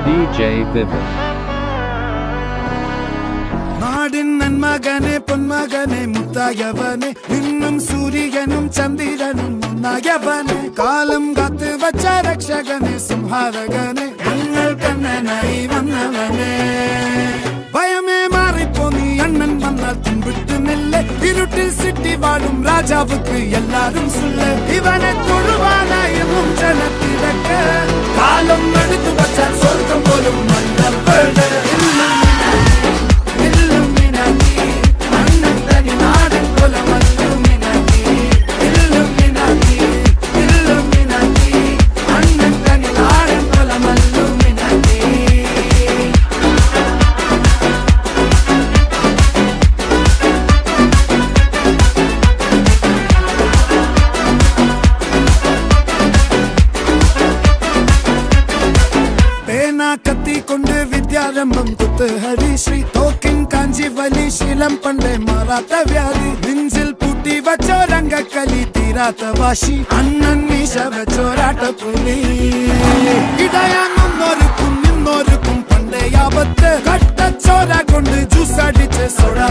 DJ Vivid. നാടിൻ നന്മകനെ പൊന്മകനെ മുത്തായവനെ നിന്നും സൂര്യനും ചന്ദ്രനും ഒന്നായവനെ കാലം കാത്ത് വച്ച രക്ഷകനെ സംഹാരകനെ ഞങ്ങൾ കണ്ണനായി വന്നവനെ ഭയമേ മാറിപ്പോ നീ അണ്ണൻ വന്നാൽ തുമ്പിട്ടുന്നില്ലേ ഇരുട്ടിൽ സിറ്റി വാഴും രാജാവുക്ക് എല്ലാരും സുല്ല ഇവനെ തൊഴുവാനായി ജനത്തിരക്ക് കാലം എടുത്തു വച്ചാൽ സ്വർഗം പോലും മണ്ണപ്പെട് കത്തിക്കൊണ്ട് വിദ്യാരംഭം കുത്ത് ഹരിശ്രീ തോക്കിൻ കാഞ്ചി വലി ശീലം പണ്ടേ മാറാത്ത വ്യാധി നെഞ്ചിൽ പൂട്ടി വച്ചോരംഗക്കലി തീരാത്ത വാശി അണ്ണൻ മീശ വെച്ചോരാട്ട പുലി ഇടയാങ്ങൊന്നൊരുക്കും നിന്നൊരുക്കും പണ്ടേ ആപത്ത് കട്ടച്ചോര കൊണ്ട് ജ്യൂസ് അടിച്ച് സോഡാ